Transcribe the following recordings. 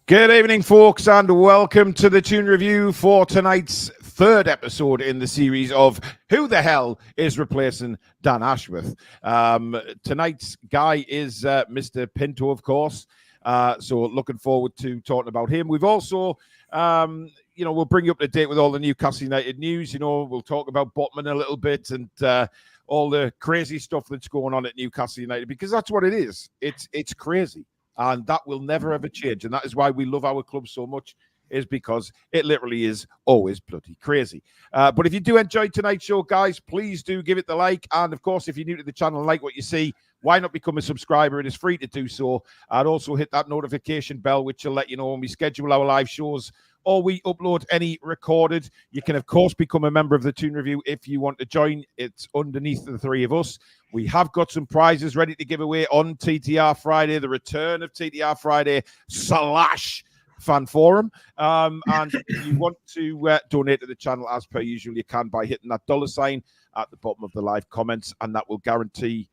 Good evening, folks, and welcome to the Toon Review for tonight's third episode in the series of Who the Hell is Replacing Dan Ashworth? Tonight's guy is Mr. Pinto, of course. So looking forward to talking about him. We've also, we'll bring you up to date with all the Newcastle United news. We'll talk about Botman a little bit and all the crazy stuff that's going on at Newcastle United, because that's what it is. It's crazy. And that will never, ever change. And that is why we love our club so much, is because it literally is always bloody crazy. But if you do enjoy tonight's show, guys, please do give it the like. And, of course, if you're new to the channel and like what you see, why not become a subscriber? It is free to do so. And also hit that notification bell, which will let you know when we schedule our live shows or we upload any recorded. You can, of course, become a member of the Toon Review if you want to join. It's underneath the three of us. We have got some prizes ready to give away on TTR Friday, the return of TTR Friday / fan forum. And if you want to donate to the channel, as per usual, you can by hitting that $ at the bottom of the live comments, and that will guarantee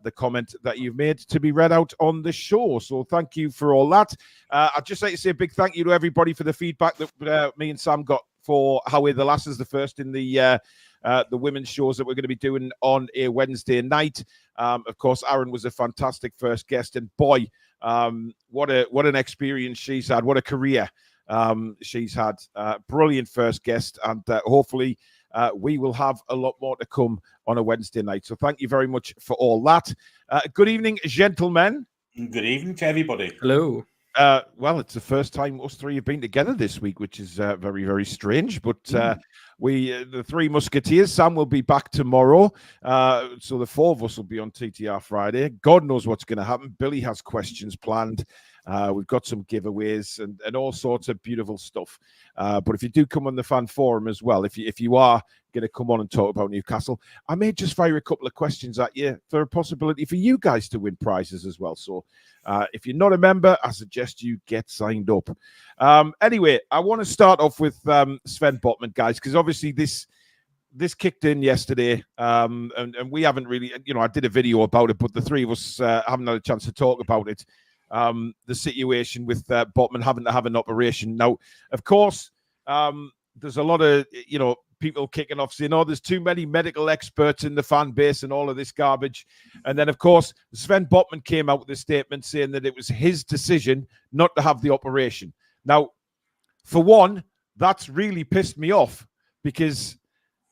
the comment that you've made to be read out on the show. So thank you for all that. I'd just like to say a big thank you to everybody for the feedback that me and Sam got for How Are the Lasses, the first in the women's shows that we're going to be doing on a Wednesday night. Of course, Aaron was a fantastic first guest, and boy, what an experience she's had. What a career she's had. Brilliant first guest, and hopefully we will have a lot more to come on a Wednesday night. So thank you very much for all that. Good evening, gentlemen. Good evening to everybody. Hello. Well, it's the first time us three have been together this week, which is very, very strange. But the three Musketeers, Sam will be back tomorrow. So the four of us will be on TTR Friday. God knows what's going to happen. Billy has questions planned. We've got some giveaways and all sorts of beautiful stuff. But if you do come on the fan forum as well, if you are going to come on and talk about Newcastle, I may just fire a couple of questions at you for a possibility for you guys to win prizes as well. So if you're not a member, I suggest you get signed up. Anyway, I want to start off with Sven Botman, guys, because obviously this kicked in yesterday, and we haven't really, I did a video about it, but the three of us haven't had a chance to talk about it. The situation with Botman having to have an operation. Now, of course, there's a lot of, people kicking off saying, oh, there's too many medical experts in the fan base and all of this garbage. And then, of course, Sven Botman came out with a statement saying that it was his decision not to have the operation. Now, for one, that's really pissed me off, because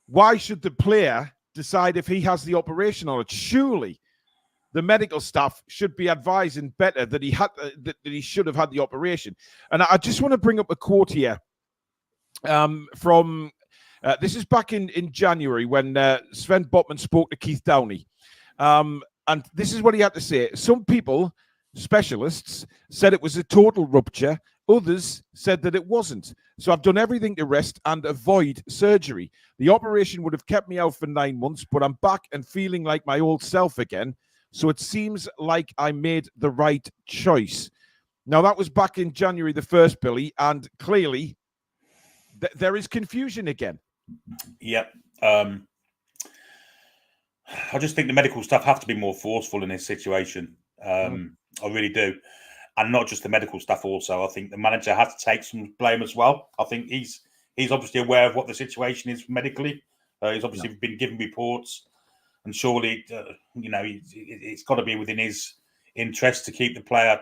why should the player decide if he has the operation or not? Surely the medical staff should be advising better that he should have had the operation. And I just want to bring up a quote here from this is back in January when Sven Botman spoke to Keith Downey. And this is what he had to say. Some people, specialists, said it was a total rupture. Others said that it wasn't. So I've done everything to rest and avoid surgery. The operation would have kept me out for 9 months, but I'm back and feeling like my old self again. So it seems like I made the right choice. Now, that was back in January the 1st, Billy, and clearly there is confusion again. Yep. I just think the medical staff have to be more forceful in this situation. I really do. And not just the medical staff also. I think the manager has to take some blame as well. I think he's obviously aware of what the situation is medically. He's obviously been given reports. And surely, it's got to be within his interest to keep the player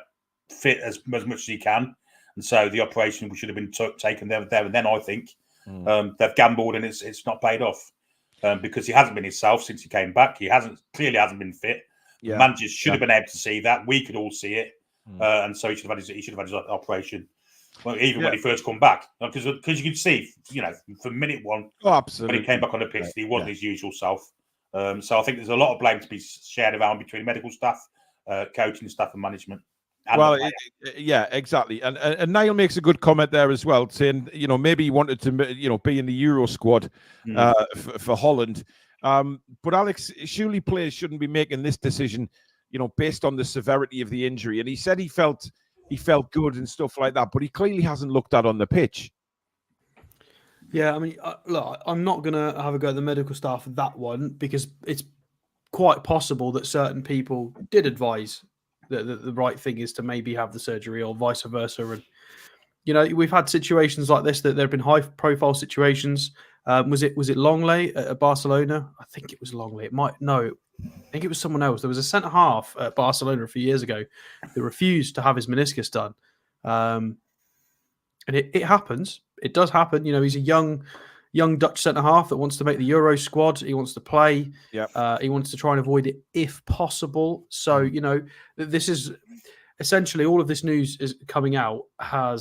fit as much as he can. And so the operation should have been taken there and then, I think. They've gambled and it's not paid off because he hasn't been himself since he came back. He clearly hasn't been fit. Yeah. The managers should have been able to see that. We could all see it. And so he should have had his operation. Well, even when he first come back. Because you could see, from minute one, when he came back on the pitch, he wasn't his usual self. So I think there's a lot of blame to be shared around between medical staff, coaching staff and management. Well, yeah, exactly. And Niall makes a good comment there as well, saying, maybe he wanted to, be in the Euro squad for Holland. But Alex, surely players shouldn't be making this decision, based on the severity of the injury. And he said he felt good and stuff like that, but he clearly hasn't looked at on the pitch. Yeah, I mean, look, I'm not going to have a go at the medical staff for that one, because it's quite possible that certain people did advise the right thing is to maybe have the surgery or vice versa. And we've had situations like this, that there have been high profile situations. Was it Longley at Barcelona? I think it was Longley. I think it was someone else. There was a centre half at Barcelona a few years ago that refused to have his meniscus done. And it happens. It does happen. He's a young Dutch centre half that wants to make the Euro squad. He wants to play. He wants to try and avoid it if possible. So this is essentially all of this news is coming out. I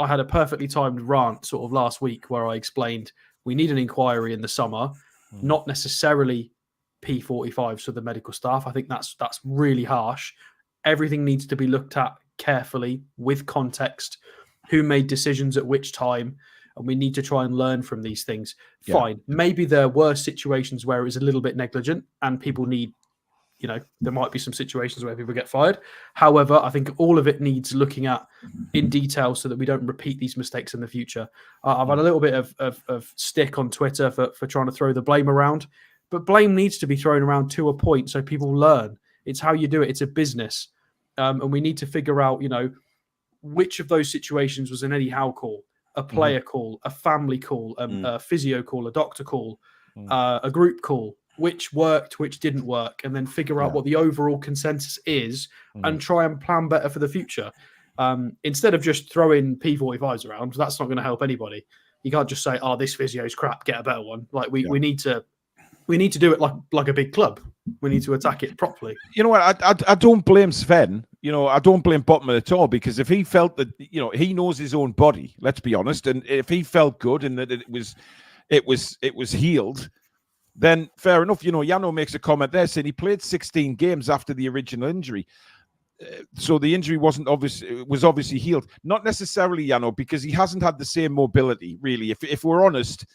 had a perfectly timed rant sort of last week where I explained we need an inquiry in the summer, not necessarily P45s for the medical staff. I think that's really harsh. Everything needs to be looked at carefully with context. Who made decisions at which time? And we need to try and learn from these things. Yeah. Fine. Maybe there were situations where it was a little bit negligent and people need, there might be some situations where people get fired. However, I think all of it needs looking at in detail so that we don't repeat these mistakes in the future. I've had a little bit of stick on Twitter for trying to throw the blame around, but blame needs to be thrown around to a point so people learn. It's how you do it. It's a business. And we need to figure out, which of those situations was an Eddie Howe call, a player call, a family call, a physio call, a doctor call, a group call, which worked, which didn't work, and then figure out what the overall consensus is and try and plan better for the future. Instead of just throwing P45s around, that's not going to help anybody. You can't just say, "Oh, this physio's crap, get a better one." Like we need to do it like a big club. We need to attack it properly. You know what? I don't blame Sven. I don't blame Botman at all, because if he felt that, he knows his own body, let's be honest, and if he felt good and that it was healed, then fair enough. Yano makes a comment there saying he played 16 games after the original injury. So the injury was obviously healed. Not necessarily, Yano, because he hasn't had the same mobility, really. If we're honest,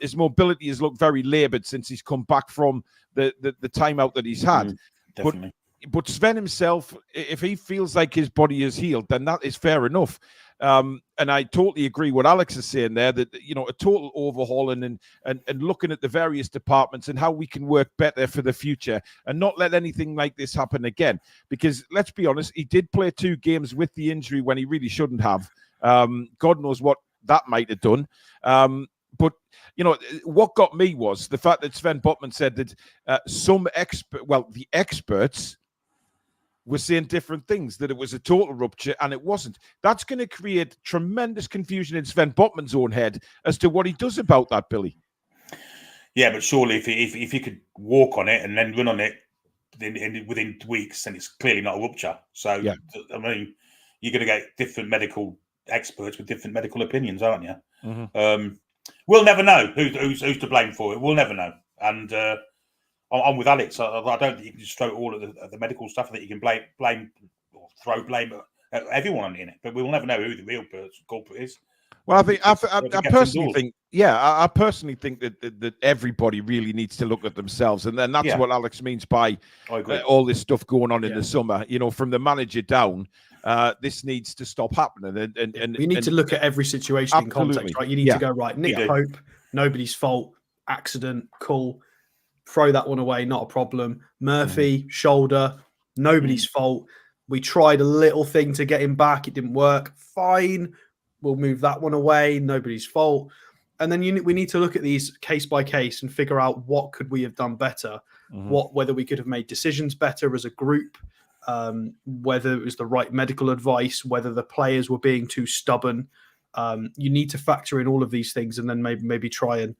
his mobility has looked very laboured since he's come back from the timeout that he's had. Definitely. But Sven himself, if he feels like his body is healed, then that is fair enough. And I totally agree what Alex is saying there, that a total overhauling and looking at the various departments and how we can work better for the future and not let anything like this happen again. Because let's be honest, he did play 2 games with the injury when he really shouldn't have. God knows what that might have done. But, what got me was the fact that Sven Botman said that the experts were saying different things, that it was a total rupture and it wasn't. That's going to create tremendous confusion in Sven Botman's own head as to what he does about that, Billy. Yeah, but surely if he could walk on it and then run on it within weeks, then it's clearly not a rupture. So, yeah. I mean, you're going to get different medical experts with different medical opinions, aren't you? Mm-hmm. We'll never know who's to blame for it. We'll never know. And I'm with Alex. I don't think you can just throw all of the medical stuff. I think you can blame or throw blame at everyone in it. But we will never know who the real culprit is. Well, I personally think, I personally think that everybody really needs to look at themselves, and then that's what Alex means by all this stuff going on in the summer. From the manager down. This needs to stop happening, and we need to look at every situation in context, right? You need to go right. Nick Pope, nobody's fault, accident, cool. Throw that one away, not a problem. Murphy, shoulder, nobody's fault. We tried a little thing to get him back, it didn't work. Fine, we'll move that one away. Nobody's fault. And then we need to look at these case by case and figure out what could we have done better, whether we could have made decisions better as a group. Whether it was the right medical advice, whether the players were being too stubborn. You need to factor in all of these things and then maybe try and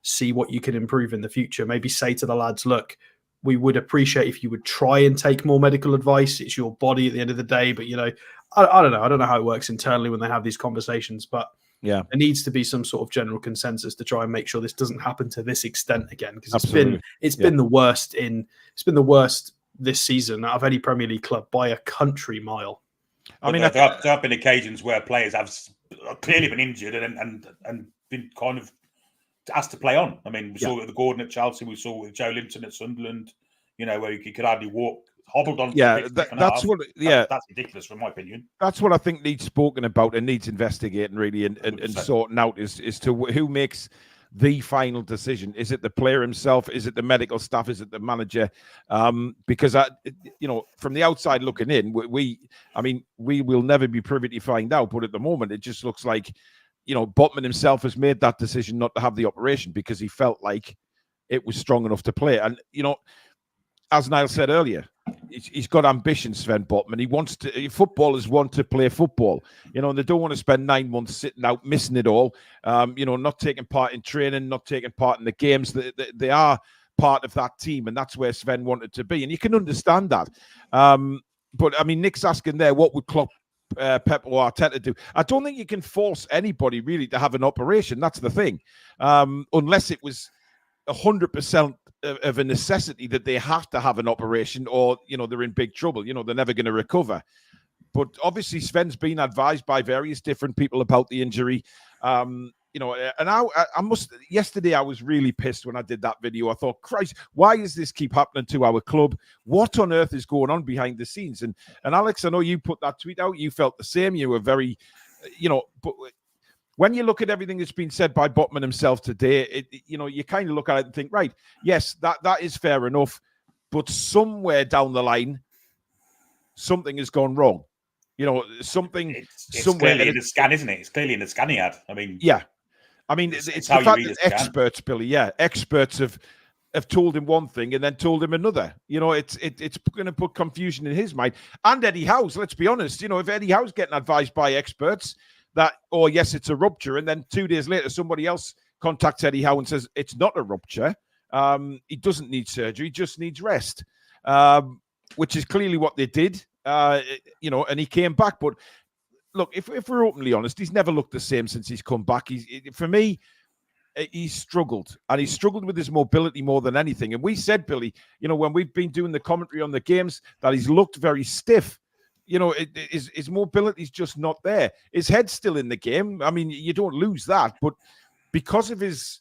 see what you can improve in the future. Maybe say to the lads, look, we would appreciate if you would try and take more medical advice. It's your body at the end of the day. But, I don't know. I don't know how it works internally when they have these conversations. But there needs to be some sort of general consensus to try and make sure this doesn't happen to this extent again. Because it's been the worst this season out of any Premier League club by a country mile. I mean, there have been occasions where players have clearly been injured and been kind of asked to play on. I mean, we saw it with the Gordon at Chelsea. We saw it with Joe Linton at Sunderland. Where he could hardly walk, hobbled on. Yeah, that's ridiculous, from my opinion. That's what I think needs spoken about and needs investigating really and sorting out is to who makes the final decision? Is it the player himself? Is it the medical staff? Is it the manager? Because from the outside looking in, we will never be privy to find out. But at the moment, it just looks like, Botman himself has made that decision not to have the operation because he felt like it was strong enough to play. And as Niall said earlier, he's got ambition, Sven Botman. He wants to. Footballers want to play football, and they don't want to spend 9 months sitting out, missing it all. Not taking part in training, not taking part in the games. They are part of that team, and that's where Sven wanted to be, and you can understand that. But I mean, Nick's asking there, what would Klopp, Pep, or Arteta do? I don't think you can force anybody really to have an operation. That's the thing, unless it was 100% of a necessity that they have to have an operation, or they're in big trouble. They're never going to recover. But obviously, Sven's been advised by various different people about the injury. And I must. Yesterday, I was really pissed when I did that video. I thought, Christ, why does this keep happening to our club? What on earth is going on behind the scenes? And Alex, I know you put that tweet out. You felt the same. You were very, but when you look at everything that's been said by Botman himself today, you kind of look at it and think, right, yes, that is fair enough, but somewhere down the line, something has gone wrong. Something it's somewhere clearly in the scan, isn't it? It's clearly in the scan he had. I mean, yeah. I mean, it's the fact that experts, Billy, experts have told him one thing and then told him another. It's going to put confusion in his mind. And Eddie Howe's, let's be honest, if Eddie Howe's getting advised by experts that, oh, yes, it's a rupture, and then 2 days later, somebody else contacts Eddie Howe and says it's not a rupture. He doesn't need surgery, he just needs rest, which is clearly what they did, and he came back. But look, if we're openly honest, he's never looked the same since he's come back. For me, he's struggled, and he's struggled with his mobility more than anything. And we said, Billy, when we've been doing the commentary on the games, that he's looked very stiff. His mobility's just not there. His head's still in the game. I mean, you don't lose that, but because of his,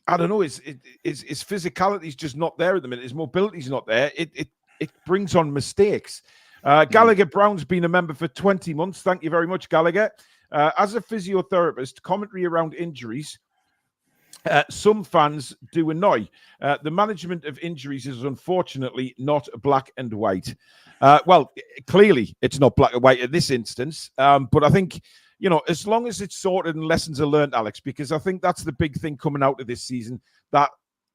I don't know, his physicality's just not there at the minute. His mobility's not there. It brings on mistakes. Gallagher Brown's been a member for 20 months. Thank you very much, Gallagher. As a physiotherapist, commentary around injuries, some fans do annoy. The management of injuries is unfortunately not black and white. Well, clearly it's not black and white in this instance. But I think, as long as it's sorted and lessons are learned, Alex, because I think that's the big thing coming out of this season, that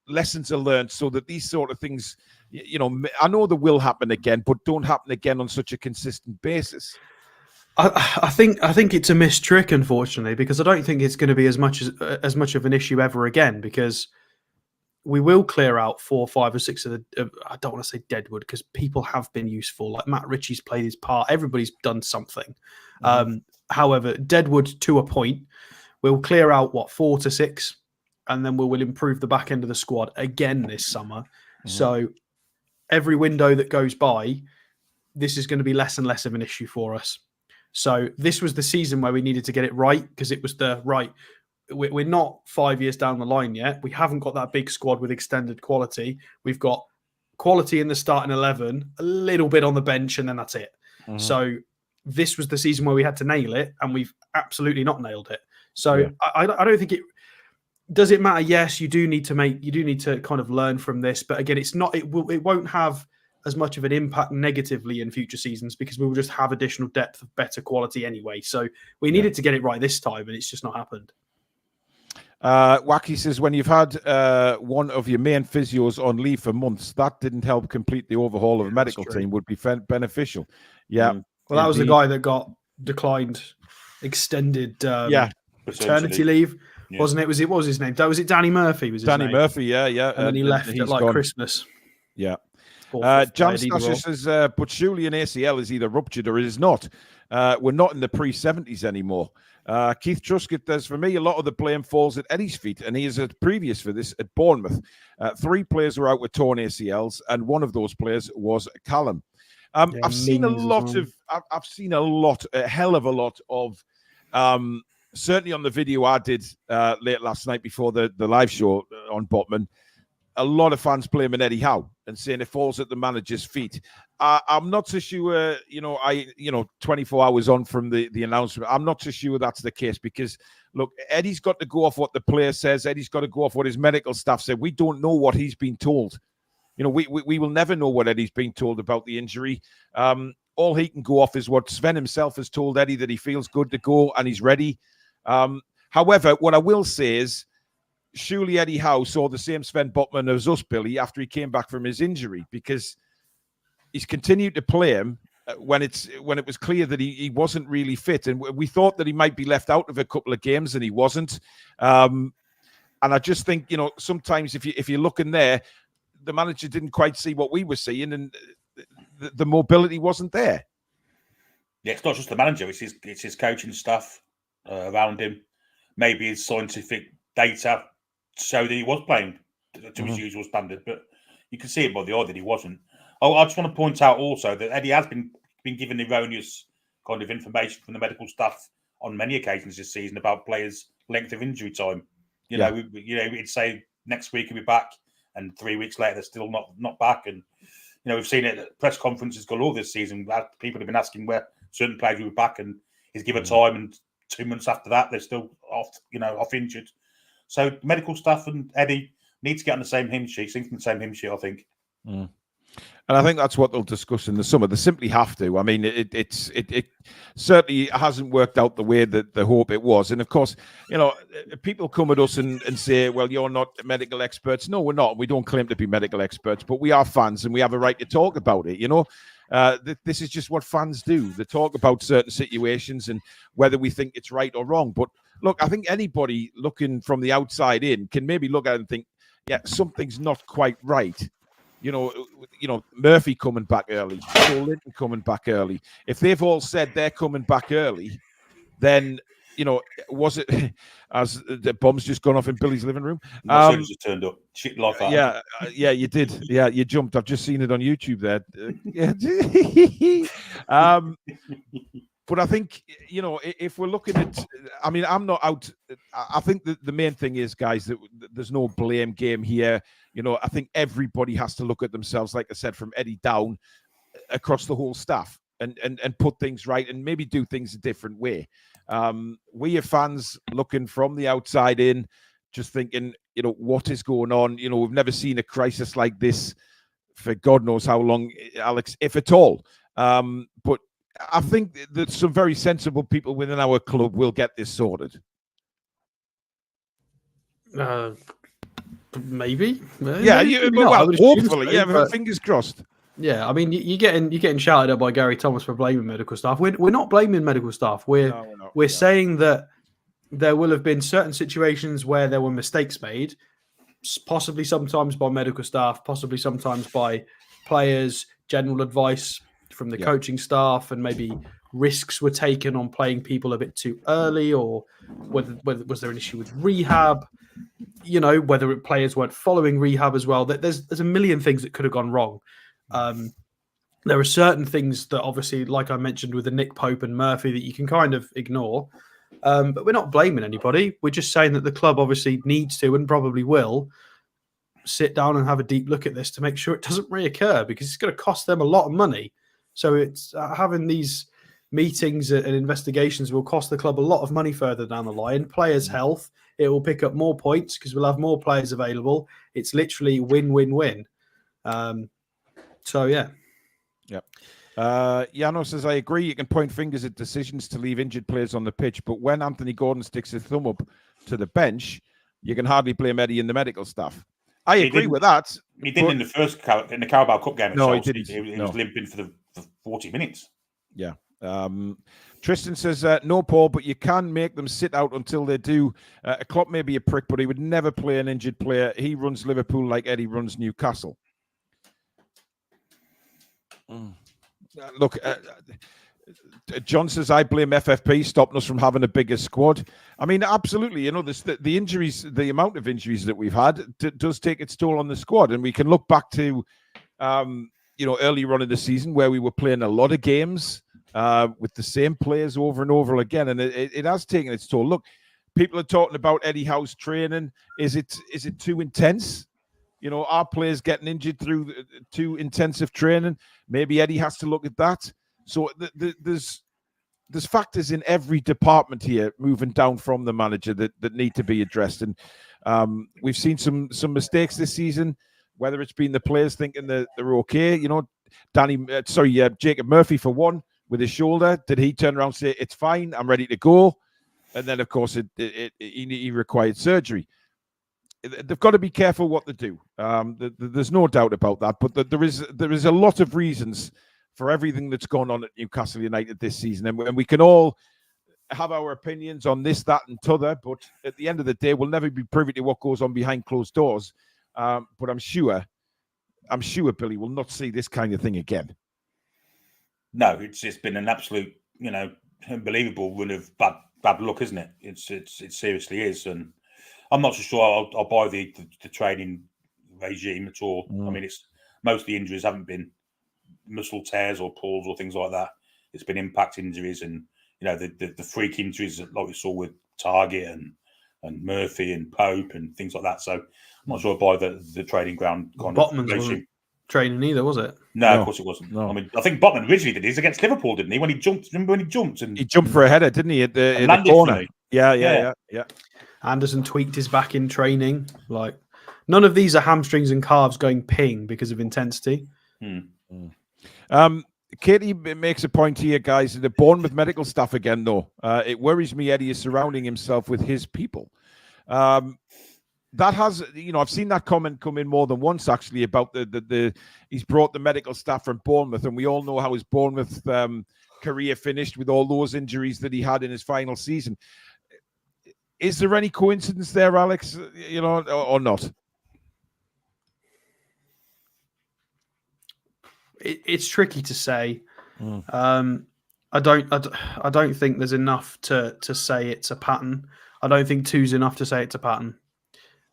lessons are learned so that these sort of things, I know they will happen again, but don't happen again on such a consistent basis. I think it's a missed trick, unfortunately, because I don't think it's going to be as much of an issue ever again, because we will clear out 4, 5, or 6 of the. I don't want to say deadwood, because people have been useful. Like Matt Ritchie's played his part. Everybody's done something. However, deadwood to a point, we'll clear out 4 to 6, and then we'll improve the back end of the squad again this summer. So every window that goes by, this is going to be less and less of an issue for us. So this was the season where we needed to get it right, because it was the right. We're not 5 years down the line yet. We haven't got that big squad with extended quality. We've got quality in the starting 11, a little bit on the bench, and then that's it. So this was the season where we had to nail it, and we've absolutely not nailed it. So I don't think it does it matter. Yes, you do need to kind of learn from this, but again, it's not. It won't have as much of an impact negatively in future seasons, because we will just have additional depth of better quality anyway. So we needed to get it right this time, and it's just not happened. Wacky says, when you've had one of your main physios on leave for months, that didn't help complete the overhaul of a medical team, would be beneficial. Yeah. Well, that was the guy that got declined extended paternity leave, wasn't it? What was his name? Was it Danny Murphy? Was his Danny name? Murphy, yeah. And then he left at gone. Christmas. Yeah. John Stasher says, but surely an ACL is either ruptured or it is not. We're not in the pre-70s anymore. Keith Truscott says, for me, a lot of the blame falls at Eddie's feet, and he is previous for this at Bournemouth. 3 players were out with torn ACLs, and one of those players was Callum. I've seen a hell of a lot of, certainly on the video I did late last night before the live show on Botman, a lot of fans blaming Eddie Howe and saying it falls at the manager's feet. I'm not so sure, 24 hours on from the announcement, I'm not so sure that's the case because, look, Eddie's got to go off what the player says. Eddie's got to go off what his medical staff said. We don't know what he's been told. We will never know what Eddie's been told about the injury. All he can go off is what Sven himself has told Eddie, that he feels good to go and he's ready. However, what I will say is, surely Eddie Howe saw the same Sven Botman as us, Billy, after he came back from his injury, because he's continued to play him when it was clear that he wasn't really fit, and we thought that he might be left out of a couple of games, and he wasn't. And I just think, sometimes if you're looking there, the manager didn't quite see what we were seeing, and the mobility wasn't there. Yeah, it's not just the manager; it's his coaching staff around him. Maybe his scientific data showed that he was playing to his usual standard, but you can see it by the eye that he wasn't. I just want to point out also that Eddie has been given erroneous kind of information from the medical staff on many occasions this season about players' length of injury time. We'd say next week he'll be back, and 3 weeks later they're still not back. And we've seen it at press conferences galore this season. People have been asking where certain players will be back, and he's given time, and 2 months after that they're still off injured. So medical staff and Eddie need to get on the same hymn sheet, sing from the same hymn sheet, I think. And I think that's what they'll discuss in the summer. They simply have to. I mean, it certainly hasn't worked out the way that they hope it was. And of course, people come at us and say, well, you're not medical experts. No, we're not. We don't claim to be medical experts, but we are fans and we have a right to talk about it. This is just what fans do. They talk about certain situations and whether we think it's right or wrong. But look, I think anybody looking from the outside in can maybe look at it and think, yeah, something's not quite right. Murphy coming back early, Joe Linton coming back early. If they've all said they're coming back early, then was it as the bomb's just gone off in Billy's living room? Just turned up, shit like that. Yeah, you did. Yeah, you jumped. I've just seen it on YouTube there. But I think, if we're looking at, I mean, I'm not out. I think that the main thing is, guys, that there's no blame game here. I think everybody has to look at themselves, like I said, from Eddie down across the whole staff and put things right and maybe do things a different way. We are fans looking from the outside in, just thinking, what is going on? We've never seen a crisis like this for God knows how long, Alex, if at all. But I think that some very sensible people within our club will get this sorted. Maybe. Yeah, hopefully. Yeah, fingers crossed. Yeah, I mean, you're getting shouted at by Gary Thomas for blaming medical staff. We're not blaming medical staff. We're saying that there will have been certain situations where there were mistakes made, possibly sometimes by medical staff, possibly sometimes by players, general advice from the coaching staff, and maybe risks were taken on playing people a bit too early, or whether was there an issue with rehab, whether players weren't following rehab as well. There's a million things that could have gone wrong. There are certain things that obviously, like I mentioned with the Nick Pope and Murphy, that you can kind of ignore. But we're not blaming anybody. We're just saying that the club obviously needs to, and probably will, sit down and have a deep look at this to make sure it doesn't reoccur, because it's going to cost them a lot of money. So it's having these meetings and investigations will cost the club a lot of money further down the line. Players' health, it will pick up more points because we'll have more players available. It's literally win-win-win. So, yeah. Yep. Yano says, I agree. You can point fingers at decisions to leave injured players on the pitch, but when Anthony Gordon sticks his thumb up to the bench, you can hardly blame Eddie and the medical staff. I agree with that. He didn't in the Carabao Cup game. No, he didn't. He was limping for 40 minutes. Yeah. Tristan says, no, Paul, but you can make them sit out until they do. Klopp may be a prick, but he would never play an injured player. He runs Liverpool like Eddie runs Newcastle. Look, John says, I blame FFP stopping us from having a bigger squad. I mean, absolutely. The injuries, the amount of injuries that we've had does take its toll on the squad. And we can look back to, earlier on in the season where we were playing a lot of games with the same players over and over again. And it has taken its toll. Look, people are talking about Eddie Howe's training. Is it too intense? You know, our players getting injured through too intensive training. Maybe Eddie has to look at that. So there's factors in every department here moving down from the manager that need to be addressed. And we've seen some mistakes this season, whether it's been the players thinking that they're okay. You know, Jacob Murphy, for one, with his shoulder. Did he turn around and say, it's fine, I'm ready to go? And then, of course, he required surgery. They've got to be careful what they do. There's no doubt about that. But there is a lot of reasons for everything that's gone on at Newcastle United this season. And we can all have our opinions on this, that, and t'other. But at the end of the day, we'll never be privy to what goes on behind closed doors. But I'm sure Billy will not see this kind of thing again. No, it's been an absolute, unbelievable run of bad luck, isn't it? It seriously is, and I'm not so sure I'll buy the training regime at all. I mean, it's most of the injuries haven't been muscle tears or pulls or things like that. It's been impact injuries and the freak injuries like we saw with Target and Murphy and Pope and things like that. So I'm not sure I buy the training ground kind Botman's wasn't training either, was it? No, of course it wasn't. No. I mean, I think Botman originally did his against Liverpool, didn't he? When he jumped, remember when he jumped? And he jumped for a header, didn't he? At the corner. Yeah. Anderson tweaked his back in training. Like, none of these are hamstrings and calves going ping because of intensity. Katie makes a point here, guys. The Bournemouth medical staff again, though. It worries me Eddie is surrounding himself with his people. That has, I've seen that comment come in more than once, actually, about he's brought the medical staff from Bournemouth, and we all know how his Bournemouth career finished with all those injuries that he had in his final season. Is there any coincidence there, Alex, or not? It's tricky to say. I don't think there's enough to say it's a pattern. I don't think 2's enough to say it's a pattern.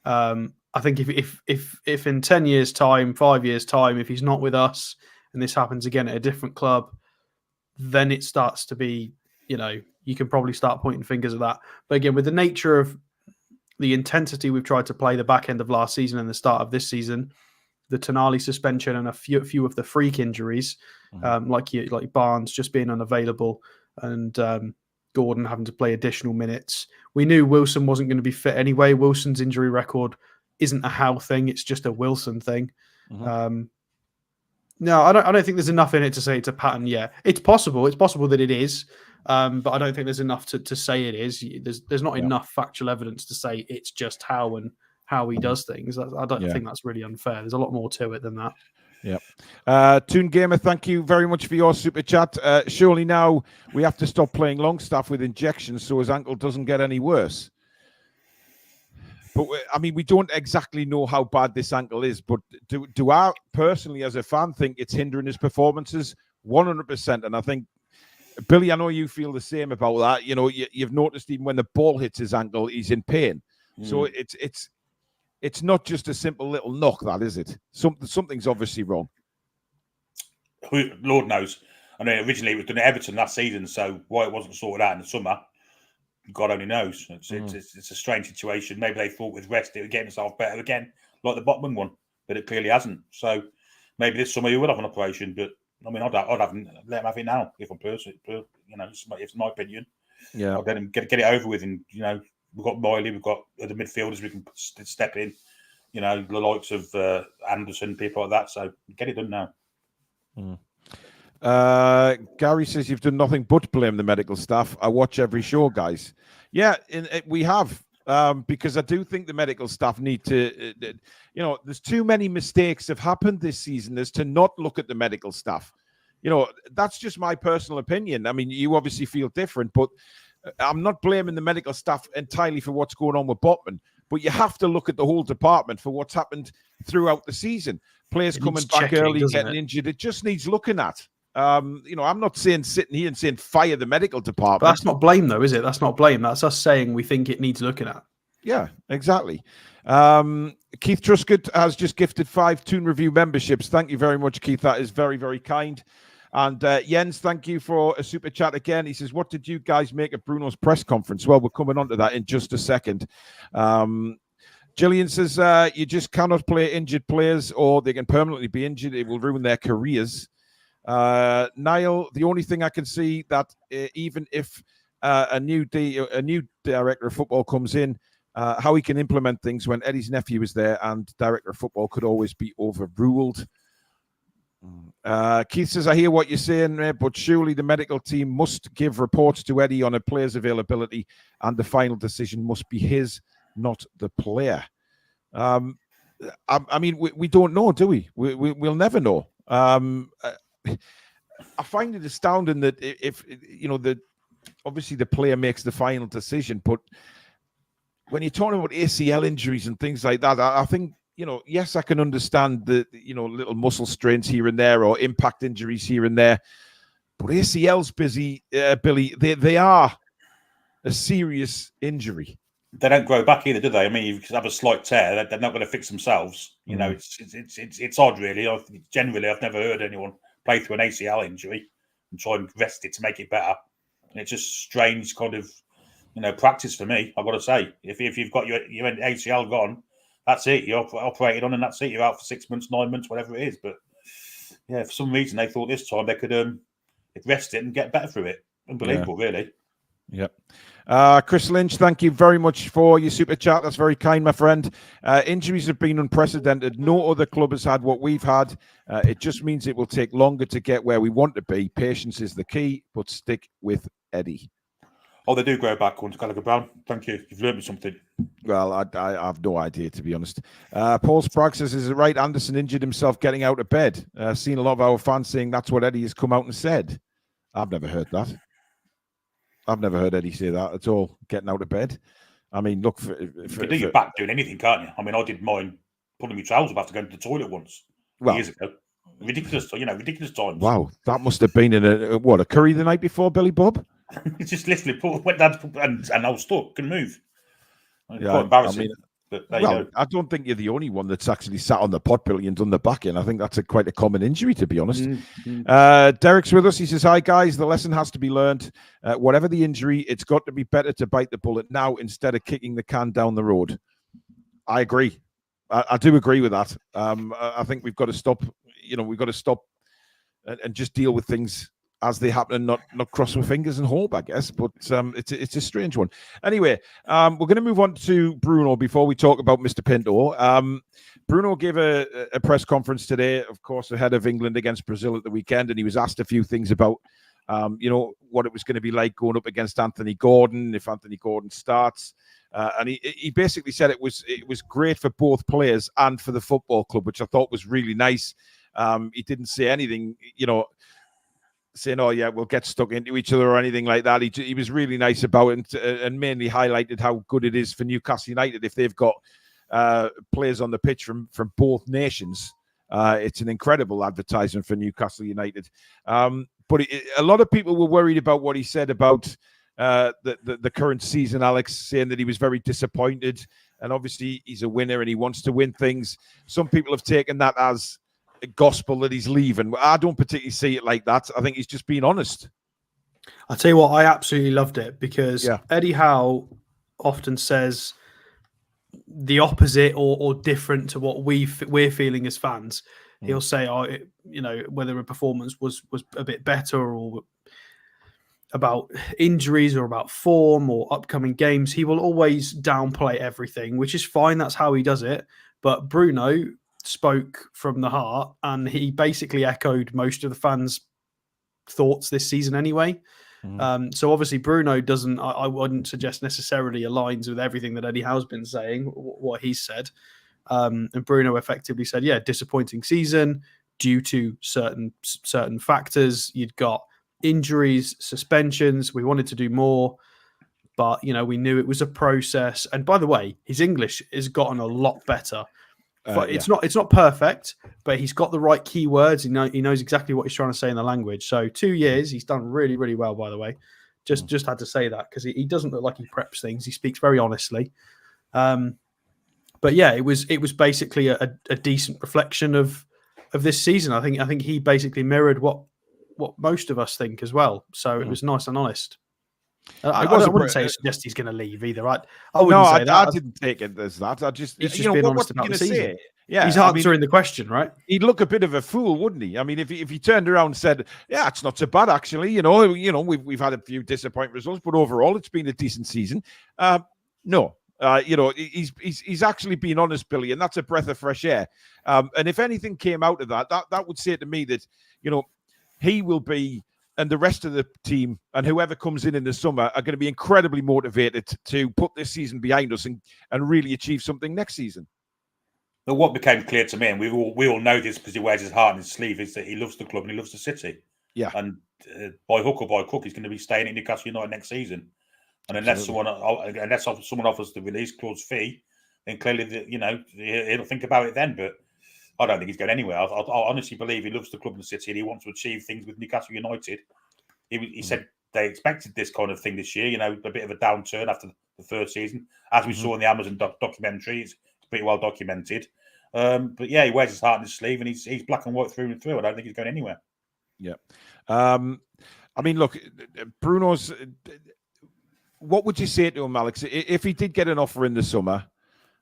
I think if in 10 years' time, 5 years' time, if he's not with us and this happens again at a different club, then it starts to be, you can probably start pointing fingers at that. But again, with the nature of the intensity we've tried to play the back end of last season and the start of this season, the Toon Army suspension and a few of the freak injuries, like Barnes just being unavailable and Gordon having to play additional minutes. We knew Wilson wasn't going to be fit anyway. Wilson's injury record isn't a Howe thing; it's just a Wilson thing. No, I don't think there's enough in it to say it's a pattern. Yeah, it's possible. It's possible that it is, but I don't think there's enough to say it is. There's not enough factual evidence to say it's just Howe and how he does things. I don't think that's really unfair. There's a lot more to it than that. Yeah. Toon Gamer, thank you very much for your super chat. Surely now we have to stop playing Longstaff with injections so his ankle doesn't get any worse. But I mean, we don't exactly know how bad this ankle is, but do I personally, as a fan, think it's hindering his performances? 100%. And I think, Billy, I know you feel the same about that. You've noticed even when the ball hits his ankle, he's in pain. So it's not just a simple little knock, that is it? Something's obviously wrong. Lord knows. I mean, originally it was done at Everton last season, so why it wasn't sorted out in the summer, God only knows. It's a strange situation. Maybe they thought with rest it would get himself better again, like the Botman one, but it clearly hasn't. So maybe this summer he would have an operation, but I mean, I'd let him have it now if I'm personally, it's my opinion. Yeah, I'd let him get it over with, and we've got Miley, we've got other midfielders we can step in, the likes of Anderson, people like that. So get it done now. Gary says you've done nothing but blame the medical staff. I watch every show, guys. Yeah, we have, because I do think the medical staff need to, there's too many mistakes have happened this season as to not look at the medical staff. That's just my personal opinion. I mean, you obviously feel different, but I'm not blaming the medical staff entirely for what's going on with Botman, but you have to look at the whole department for what's happened throughout the season. Players coming back early, getting injured. It just needs looking at. I'm not sitting here and saying fire the medical department. But that's not blame, though, is it? That's not blame. That's us saying we think it needs looking at. Yeah, exactly. Keith Truscott has just gifted 5 Toon Review memberships. Thank you very much, Keith. That is very, very kind. And Jens, thank you for a super chat again. He says, what did you guys make of Bruno's press conference? Well, we're coming on to that in just a second. Gillian says you just cannot play injured players, or they can permanently be injured. It will ruin their careers. Niall, the only thing I can see that even if a new director of football comes in, how he can implement things when Eddie's nephew is there and director of football could always be overruled. Keith says, I hear what you're saying, but surely the medical team must give reports to Eddie on a player's availability, and the final decision must be his, not the player. I mean, we don't know, do we? We'll never know. I find it astounding that if you know, obviously the player makes the final decision, but when you're talking about ACL injuries and things like that, I think, you know, yes, I can understand the, you know, little muscle strains here and there or impact injuries here and there, but ACL's Billy, they are a serious injury. They don't grow back either, do they? I mean, you have a slight tear, they're not going to fix themselves. You know, it's odd, really. Generally, I've never heard anyone play through an ACL injury and try and rest it to make it better. And it's just strange kind of, you know, practice for me, I've got to say. If you've got your ACL gone, that's it. You're operated on and that's it. You're out for 6 months, 9 months, whatever it is. But, yeah, for some reason, they thought this time they could rest it and get better through it. Unbelievable, really. Yep. Chris Lynch, thank you very much for your super chat. That's very kind, my friend. Injuries have been unprecedented. No other club has had what we've had. It just means it will take longer to get where we want to be. Patience is the key, but stick with Eddie. Oh, they do grow back once, Gallagher Brown. Thank you. You've learned me something. Well, I have no idea, to be honest. Paul Sprague says, is it right Anderson injured himself getting out of bed? Seen a lot of our fans saying that's what Eddie has come out and said. I've never heard that. I've never heard Eddie say that at all, getting out of bed. I mean, look. You can do your back doing anything, can't you? I mean, I did mine pulling my trousers up after going to the toilet once years ago. Ridiculous times. Wow, that must have been in a curry the night before, Billy Bob? It's just literally went down and I was stuck, couldn't move. Quite embarrassing. I mean, but there you go. I don't think you're the only one that's actually sat on the pot pillow and done the back in. I think that's quite a common injury, to be honest. Derek's with us. He says, hi, guys. The lesson has to be learned. Whatever the injury, it's got to be better to bite the bullet now instead of kicking the can down the road. I agree. I do agree with that. I think we've got to stop, we've got to stop and just deal with things as they happen and not cross our fingers and hope, I guess. But it's a strange one. Anyway, we're going to move on to Bruno before we talk about Mr. Pinto. Bruno gave a press conference today, of course, ahead of England against Brazil at the weekend, and he was asked a few things about, what it was going to be like going up against Anthony Gordon, if Anthony Gordon starts. And he basically said it was great for both players and for the football club, which I thought was really nice. He didn't say anything, saying, oh, yeah, we'll get stuck into each other or anything like that. He was really nice about it and mainly highlighted how good it is for Newcastle United if they've got players on the pitch from both nations. It's an incredible advertisement for Newcastle United. But a lot of people were worried about what he said about the current season, Alex, saying that he was very disappointed. And obviously he's a winner and he wants to win things. Some people have taken that as gospel that he's leaving. I don't particularly see it like that. I think he's just being honest. I'll tell you what, I absolutely loved it because Eddie Howe often says the opposite or different to what we're feeling as fans. He'll say, whether a performance was a bit better or about injuries or about form or upcoming games. He will always downplay everything, which is fine. That's how he does it. But Bruno spoke from the heart and he basically echoed most of the fans' thoughts this season anyway. So obviously Bruno doesn't, I wouldn't suggest necessarily aligns with everything that Eddie Howe's been saying, what he said. And Bruno effectively said, disappointing season due to certain factors. You'd got injuries, suspensions. We wanted to do more, but we knew it was a process. And by the way, his English has gotten a lot better. It's not perfect, but he's got the right keywords. He knows exactly what he's trying to say in the language. So 2 years, he's done really, really well, by the way. Just had to say that because he doesn't look like he preps things. He speaks very honestly. But yeah, it was basically a decent reflection of this season. I think he basically mirrored what most of us think as well. So it was nice and honest. I wouldn't suggest he's going to leave either. I wouldn't say that. I didn't take it as that. He's just being honest about the season. Say? Yeah, he's answering the question, right? He'd look a bit of a fool, wouldn't he? I mean, if he turned around and said, "Yeah, it's not so bad actually," we've had a few disappointing results, but overall it's been a decent season. No. He's actually been honest, Billy, and that's a breath of fresh air. And if anything came out of that would say to me that, he will be, and the rest of the team and whoever comes in the summer are going to be incredibly motivated to put this season behind us and really achieve something next season. But what became clear to me, and we all know this because he wears his heart on his sleeve, is that he loves the club and he loves the city. Yeah. And by hook or by crook, he's going to be staying at Newcastle United next season. And unless someone offers the release clause fee, then clearly, he'll think about it then. But I don't think he's going anywhere. I honestly believe he loves the club and the city and he wants to achieve things with Newcastle United. He said they expected this kind of thing this year, a bit of a downturn after the third season. As we saw in the Amazon documentary, it's pretty well documented. But yeah, he wears his heart on his sleeve and he's black and white through and through. I don't think he's going anywhere. Yeah. I mean, look, Bruno's... What would you say to him, Alex, if he did get an offer in the summer,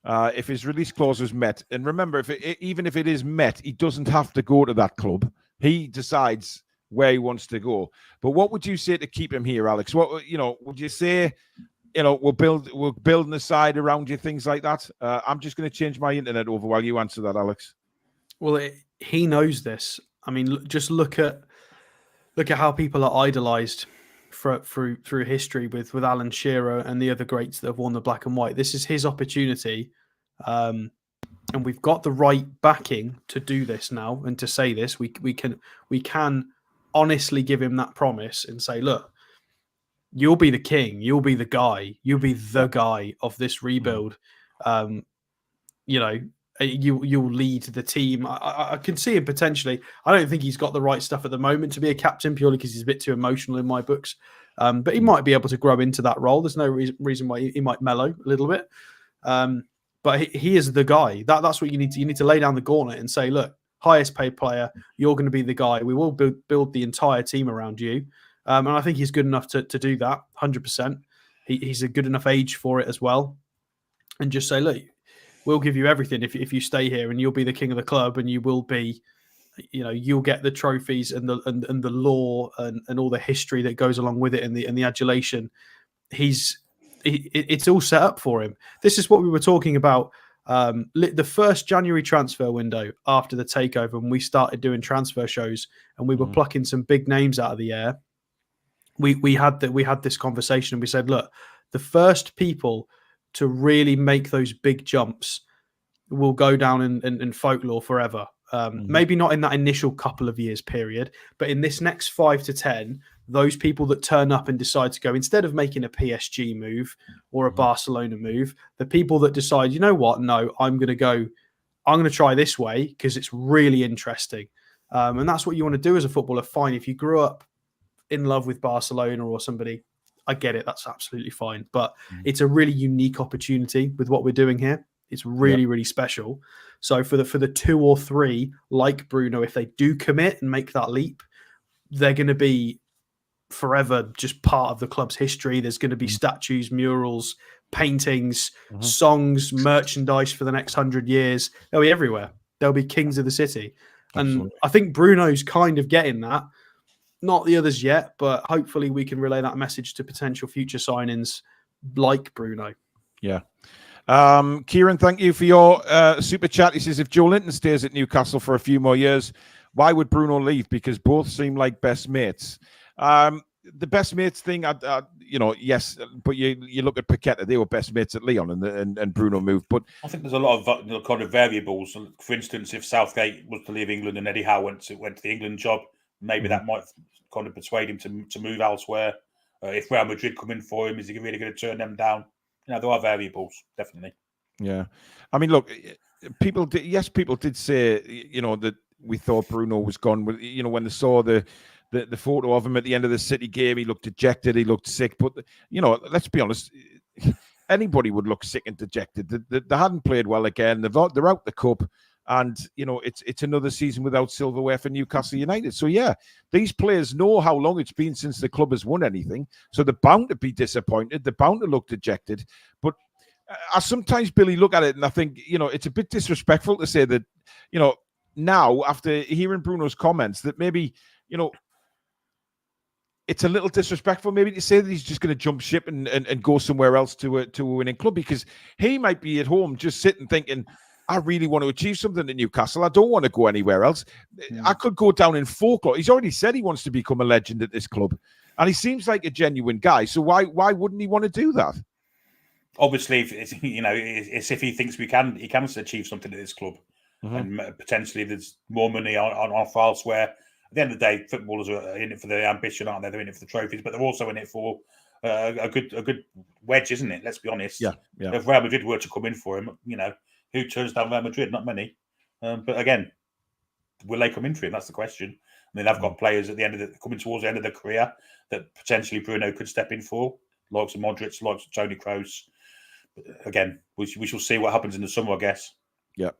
if his release clause was met? And remember, even if it is met, he doesn't have to go to that club. He decides where he wants to go. But what would you say to keep him here, Alex? What would you say? We're building a side around you, things like that. I'm just going to change my internet over while you answer that, Alex. Well, he knows this. I mean, just look at how people are idolised through history with Alan Shearer and the other greats that have worn the black and white. This is his opportunity, and we've got the right backing to do this now and to say this. We can honestly give him that promise and say, look, you'll be the king, you'll be the guy, you'll be the guy of this rebuild. You'll lead the team. I can see him potentially. I don't think he's got the right stuff at the moment to be a captain, purely because he's a bit too emotional in my books. But he might be able to grow into that role. There's no reason why he might mellow a little bit. But he is the guy. That's what you need to. You need to lay down the gauntlet and say, look, highest paid player, you're going to be the guy. We will build the entire team around you. And I think he's good enough to do that, 100%. He's a good enough age for it as well. And just say, look, we'll give you everything if you stay here, and you'll be the king of the club, and you will be, you'll get the trophies and the law and all the history that goes along with it and the adulation. It's all set up for him. This is what we were talking about. The first January transfer window after the takeover, when we started doing transfer shows and we were plucking some big names out of the air. We had this conversation and we said, look, the first people to really make those big jumps will go down in folklore forever. Maybe not in that initial couple of years period, but in this next 5 to 10, those people that turn up and decide to go, instead of making a PSG move or a Barcelona move, the people that decide, you know what, no, I'm going to try this way because it's really interesting. And that's what you want to do as a footballer. Fine. If you grew up in love with Barcelona or somebody, I get it. That's absolutely fine. But it's a really unique opportunity with what we're doing here. It's really, really special. So for the 2 or 3, like Bruno, if they do commit and make that leap, they're going to be forever just part of the club's history. There's going to be statues, murals, paintings, songs, merchandise for the next 100 years. They'll be everywhere. They'll be kings of the city. Absolutely. And I think Bruno's kind of getting that. Not the others yet, but hopefully we can relay that message to potential future signings like Bruno. Yeah. Kieran, thank you for your super chat. He says, if Joe Linton stays at Newcastle for a few more years, why would Bruno leave? Because both seem like best mates. The best mates thing, yes, but you look at Paqueta, they were best mates at Lyon, and Bruno moved. But I think there's a lot of kind of variables. For instance, if Southgate was to leave England and Eddie Howe went to the England job, maybe that might kind of persuade him to move elsewhere. If Real Madrid come in for him, is he really going to turn them down? There are variables, definitely. Yeah. I mean, look, people did say, that we thought Bruno was gone. When they saw the photo of him at the end of the City game, he looked dejected, he looked sick. But, let's be honest, anybody would look sick and dejected. They hadn't played well again. They're out the cup. And, it's another season without silverware for Newcastle United. So, yeah, these players know how long it's been since the club has won anything. So they're bound to be disappointed. They're bound to look dejected. But I sometimes, Billy, look at it and I think, it's a bit disrespectful to say that, now, after hearing Bruno's comments, that maybe, it's a little disrespectful maybe to say that he's just going to jump ship and go somewhere else to a winning club, because he might be at home just sitting thinking, I really want to achieve something at Newcastle. I don't want to go anywhere else. I could go down in folklore. He's already said he wants to become a legend at this club, and he seems like a genuine guy. So why wouldn't he want to do that? Obviously, it's if he thinks he can achieve something at this club, and potentially there's more money on file elsewhere. At the end of the day, footballers are in it for the ambition, aren't they? They're in it for the trophies, but they're also in it for a good wedge, isn't it? Let's be honest. Yeah. If Real Madrid were to come in for him, who turns down Real Madrid? Not many. But again, will they come in for him? That's the question. I mean, they've got players at the end of coming towards the end of their career that potentially Bruno could step in for, likes of Modric, likes of Toni Kroos. Again, we shall see what happens in the summer, I guess. Yeah.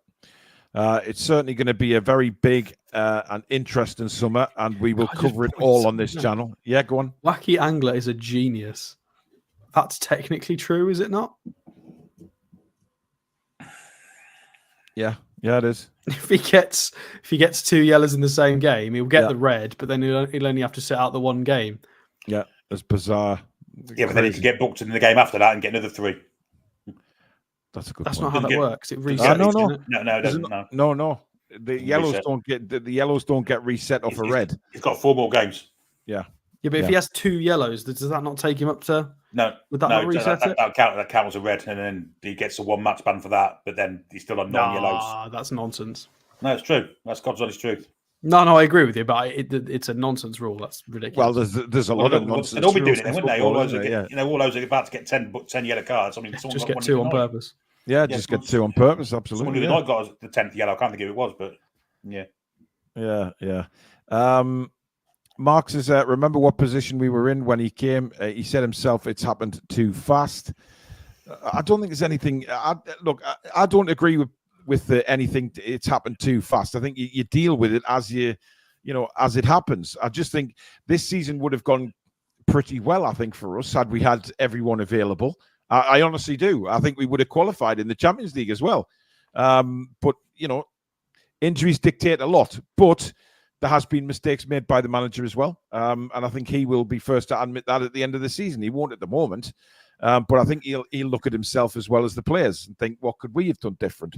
It's certainly going to be a very big and interesting summer, and we will cover it all on this channel. Yeah, go on. Wacky Angler is a genius. That's technically true, is it not? Yeah, it is. If he gets 2 yellows in the same game, he'll get the red, but then he'll only have to sit out the one game. Yeah, that's bizarre. Yeah, but then he can get booked in the game after that and get another 3. That's a good. That's point. not how that works. It resets. No, it doesn't. No. The yellows don't get reset off a red. He's got 4 more games. Yeah. Yeah, but if he has 2 yellows, does that not take him up to? No. Would that not reset it? That counts as a red, and then he gets a 1 match ban for that. But then he's still on non-yellows. Ah, that's nonsense. No, it's true. That's God's honest truth. No, I agree with you, but it's a nonsense rule. That's ridiculous. Well, there's a lot of nonsense. They'd all be doing it, wouldn't they? All those are about to get 10 yellow cards. I mean, just get 2 on purpose. Yeah, just get 2 on purpose. Absolutely. Someone who not got the 10th yellow. I can't think who it was, but yeah. Mark says, remember what position we were in when he came? He said himself, it's happened too fast. I don't think there's anything. I don't agree with anything. It's happened too fast. I think you deal with it as as it happens. I just think this season would have gone pretty well, I think, for us had we had everyone available. I honestly do. I think we would have qualified in the Champions League as well. But, injuries dictate a lot. But there has been mistakes made by the manager as well. And I think he will be first to admit that at the end of the season. He won't at the moment. But I think he'll look at himself as well as the players and think, what could we have done different?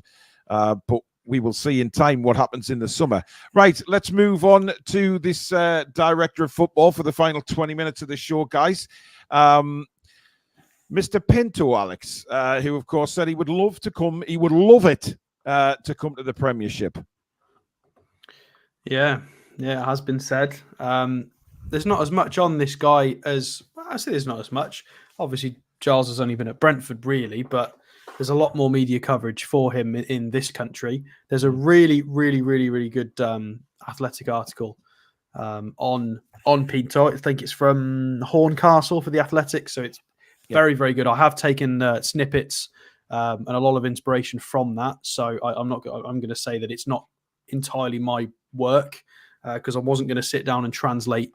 But we will see in time what happens in the summer. Right, let's move on to this director of football for the final 20 minutes of the show, guys. Mr. Pinto, Alex, who, of course, said he would love to come. He would love it to come to the Premiership. Yeah, it has been said. There's not as much on this guy as... Well, I say there's not as much. Obviously, Giles has only been at Brentford, really, but there's a lot more media coverage for him in this country. There's a really, really, really, really good Athletic article on Pinto. I think it's from Horncastle for the Athletic, so it's very, very good. I have taken snippets and a lot of inspiration from that. So I'm going to say that it's not entirely my work because I wasn't going to sit down and translate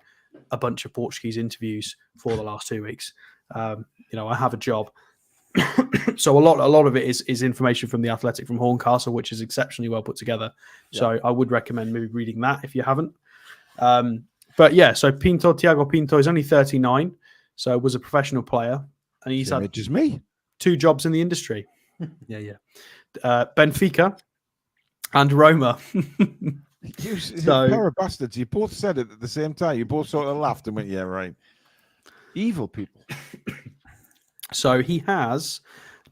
a bunch of Portuguese interviews for the last 2 weeks. I have a job. So a lot of it is information from the Athletic from Horncastle, which is exceptionally well put together. Yeah. So I would recommend maybe reading that if you haven't. But yeah, so Tiago Pinto is only 39, so was a professional player, and he's had just me 2 jobs in the industry. Yeah. Benfica and Roma. You pair of bastards. You both said it at the same time. You both sort of laughed and went, "Yeah, right." Evil people. So he has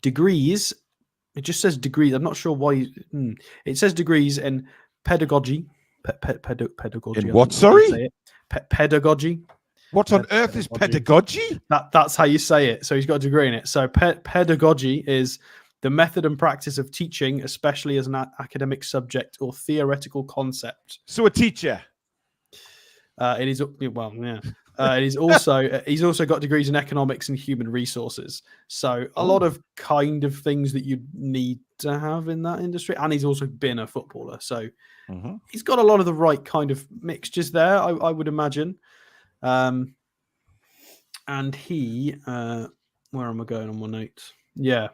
degrees. It just says degrees. I'm not sure why. It says degrees in pedagogy. Pedagogy. In what? Sorry? Pedagogy. What on earth is pedagogy? That's how you say it. So he's got a degree in it. So pedagogy is the method and practice of teaching, especially as an academic subject or theoretical concept. So a teacher. It is, well, yeah. He's also got degrees in economics and human resources. So a lot of kind of things that you need to have in that industry. And he's also been a footballer. So he's got a lot of the right kind of mixtures there, I would imagine. And he, where am I going on my notes? Yeah.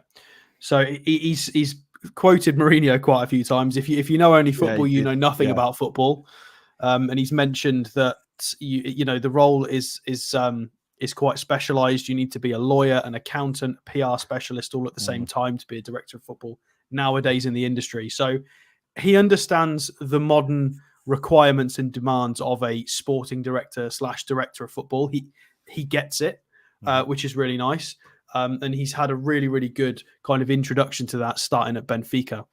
So he's quoted Mourinho quite a few times. If you know only football, you know nothing about football. And he's mentioned that you know the role is quite specialized. You need to be a lawyer, an accountant, PR specialist all at the same time to be a director of football nowadays in the industry. So he understands the modern requirements and demands of a sporting director / director of football. He gets it, which is really nice. And he's had a really, really good kind of introduction to that starting at Benfica.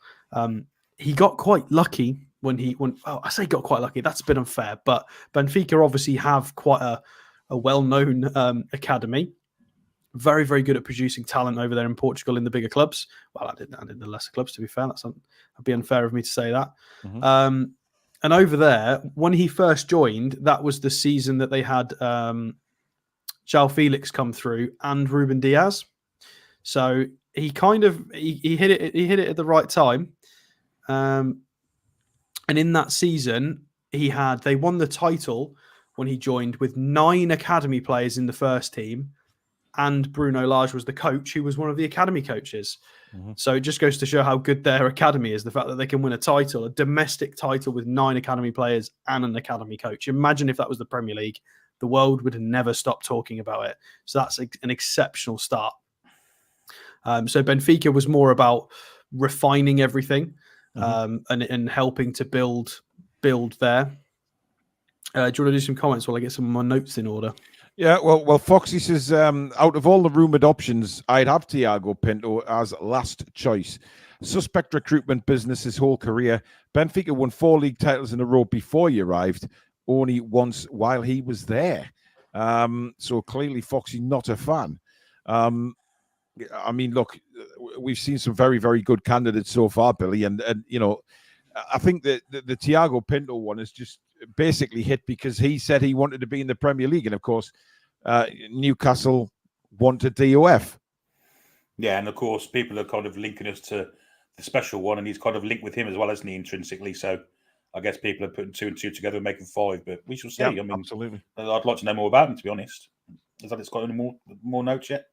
He got quite lucky I say got quite lucky. That's a bit unfair, but Benfica obviously have quite a well-known academy. Very, very good at producing talent over there in Portugal in the bigger clubs. Well, I did in the lesser clubs, to be fair. That'd be unfair of me to say that. And over there, when he first joined, that was the season that they had João Felix come through and Ruben Diaz. So he kind of he hit it at the right time. And in that season, they won the title when he joined with 9 academy players in the first team, and Bruno Lage was the coach, who was one of the academy coaches. So it just goes to show how good their academy is. The fact that they can win a domestic title with 9 academy players and an academy coach. Imagine if that was the Premier League. The world would never stop talking about it. So that's an exceptional start. So Benfica was more about refining everything. And helping to build there. Do you want to do some comments while I get some of my notes in order? Yeah, well, Foxy says, out of all the rumoured options, I'd have Tiago Pinto as last choice. Suspect recruitment business his whole career. Benfica won 4 league titles in a row before he arrived, only once while he was there. So clearly Foxy not a fan. I mean, look, we've seen some very, very good candidates so far, Billy, and you know, I think that the Tiago Pinto one is just basically hit because he said he wanted to be in the Premier League, and of course, Newcastle wanted DOF. Yeah, and of course, people are kind of linking us to the special one, and he's kind of linked with him as well, isn't he, intrinsically? So I guess people are putting 2 and 2 together and making 5, but we shall see. Yeah, I mean, absolutely. I'd like to know more about him, to be honest. Is that it's got any more notes yet?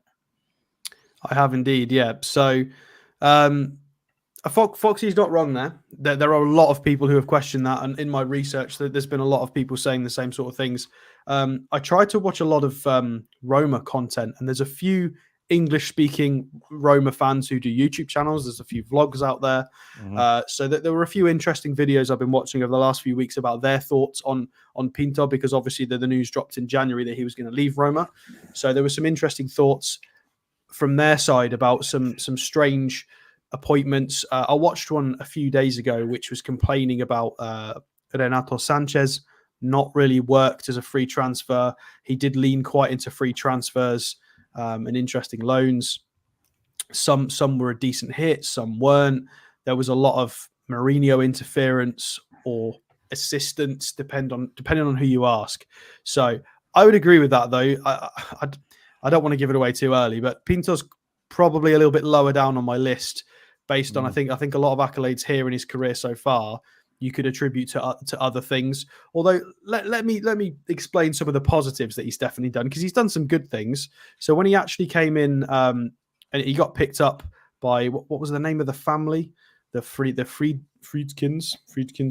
I have indeed, yeah. So Foxy's not wrong there. There are a lot of people who have questioned that, and in my research, there's been a lot of people saying the same sort of things. I tried to watch a lot of Roma content, and there's a few English-speaking Roma fans who do YouTube channels. There's a few vlogs out there. So there were a few interesting videos I've been watching over the last few weeks about their thoughts on Pinto, because obviously the news dropped in January that he was going to leave Roma. So there were some interesting thoughts from their side about some strange appointments. I watched one a few days ago, which was complaining about Renato Sanchez not really worked as a free transfer. He did lean quite into free transfers and interesting loans. Some were a decent hit, some weren't. There was a lot of Mourinho interference or assistance, depending on who you ask. So I would agree with that, though. I don't want to give it away too early, but Pinto's probably a little bit lower down on my list based on I think a lot of accolades here in his career so far you could attribute to other things. Although let me explain some of the positives that he's definitely done, because he's done some good things. So when he actually came in and he got picked up by what was the name of the family, the Friedkins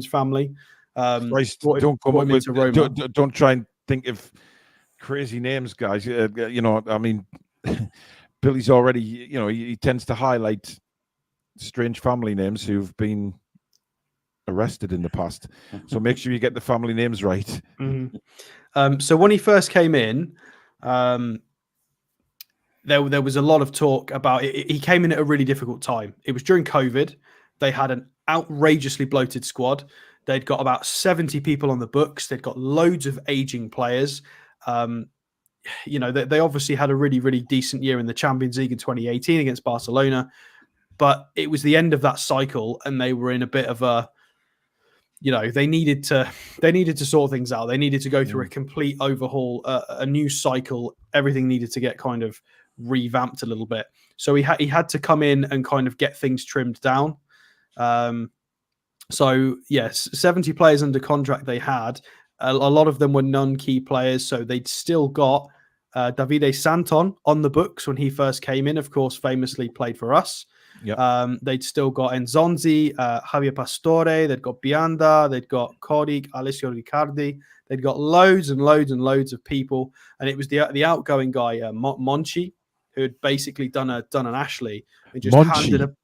family. Christ, don't come up with, don't try and think of crazy names, guys. You know, I mean, Billy's already, you know, he tends to highlight strange family names who've been arrested in the past. So make sure you get the family names right. So when he first came in, there was a lot of talk about it. He came in at a really difficult time. It was during COVID. They had an outrageously bloated squad. They'd got about 70 people on the books. They'd got loads of aging players. You know, they obviously had a really, really decent year in the Champions League in 2018 against Barcelona, but it was the end of that cycle and they were in a bit of a they needed to sort things out. They needed to go through a complete overhaul, a new cycle. Everything needed to get kind of revamped a little bit. So he had to come in and kind of get things trimmed down. So yes, 70 players under contract they had. A lot of them were non-key players, so they'd still got Davide Santon on the books when he first came in. Of course, famously played for us. Yep. They'd still got Enzonzi, Javier Pastore. They'd got Bianda. They'd got Kodik, Alessio Riccardi. They'd got loads and loads and loads of people, and it was the outgoing guy Monchi, who had basically done an Ashley and just handed a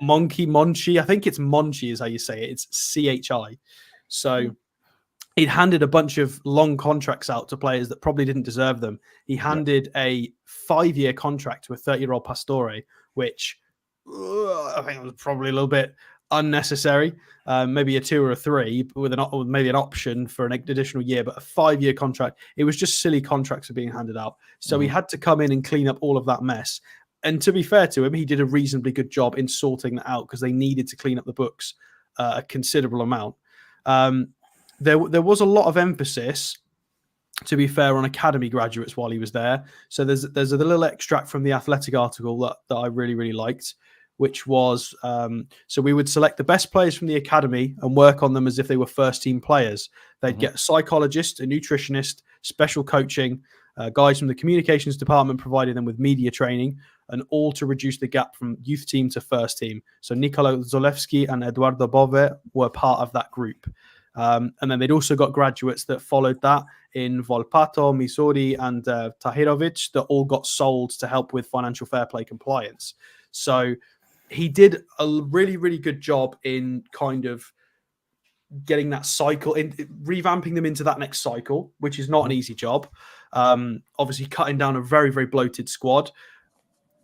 Monkey Monchi. I think it's Monchi is how you say it. It's CHI. So he'd handed a bunch of long contracts out to players that probably didn't deserve them. He handed a 5-year contract to a 30-year-old Pastore, which I think was probably a little bit unnecessary. Maybe a 2 or a 3 with maybe an option for an additional year, but a 5-year contract. It was just silly contracts were being handed out. So he had to come in and clean up all of that mess. And to be fair to him, he did a reasonably good job in sorting that out because they needed to clean up the books a considerable amount. There was a lot of emphasis, to be fair, on academy graduates while he was there. So there's a little extract from the Athletic article that I really, really liked, which was, so we would select the best players from the academy and work on them as if they were first-team players. They'd get a psychologist, a nutritionist, special coaching, guys from the communications department providing them with media training, and all to reduce the gap from youth team to first team. So Nicola Zolewski and Eduardo Bove were part of that group. And then they'd also got graduates that followed that in Volpato, Missouri, and Tahirovic that all got sold to help with financial fair play compliance. So he did a really, really good job in kind of getting that cycle, in revamping them into that next cycle, which is not an easy job. Obviously, cutting down a very, very bloated squad,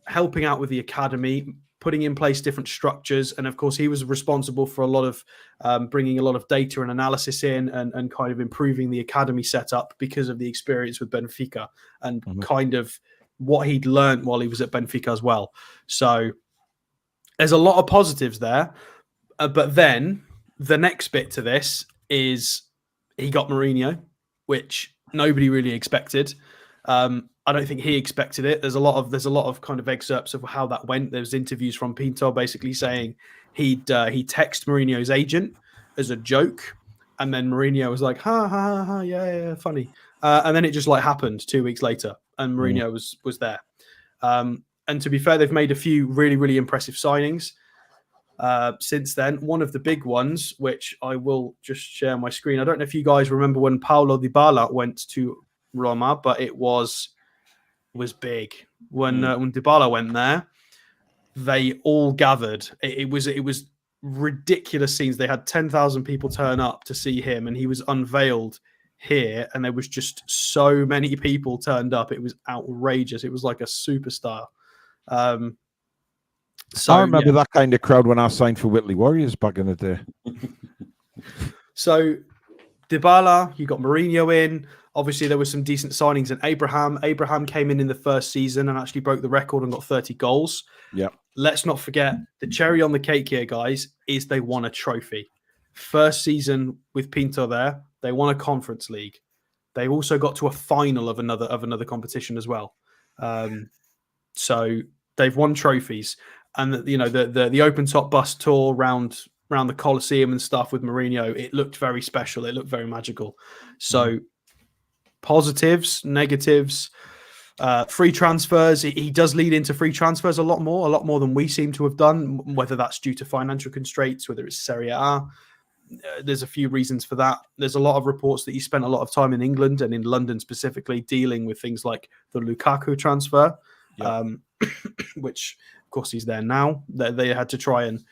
helping out with the academy, putting in place different structures. And of course, he was responsible for a lot of bringing a lot of data and analysis in and kind of improving the academy setup because of the experience with Benfica and kind of what he'd learned while he was at Benfica as well. So there's a lot of positives there. But then the next bit to this is he got Mourinho, which nobody really expected. I don't think he expected it. There's a lot of kind of excerpts of how that went. There's interviews from Pinto basically saying he texted Mourinho's agent as a joke, and then Mourinho was like, ha ha ha, ha yeah, funny. And then it just like happened 2 weeks later, and Mourinho was there. And to be fair, they've made a few really, really impressive signings since then. One of the big ones, which I will just share my screen. I don't know if you guys remember when Paulo Dybala went to Roma, but it was big when Dybala went there. They all gathered. It was ridiculous scenes. They had 10,000 people turn up to see him, and he was unveiled here, and there was just so many people turned up. It was outrageous. It was like a superstar. So I remember that kind of crowd when I signed for Whitley Warriors back in the day. So Dybala, you got Mourinho in. Obviously, there were some decent signings in Abraham. Abraham came in the first season and actually broke the record and got 30 goals. Yeah. Let's not forget the cherry on the cake here, guys, is they won a trophy. First season with Pinto there, they won a Conference League. They also got to a final of another competition as well. So they've won trophies, and the open top bus tour round the Coliseum and stuff with Mourinho, it looked very special. It looked very magical. So positives, negatives, free transfers. He does lead into free transfers a lot more than we seem to have done, whether that's due to financial constraints, whether it's Serie A. There's a few reasons for that. There's a lot of reports that he spent a lot of time in England and in London specifically dealing with things like the Lukaku transfer, which, of course, he's there now. They had to try and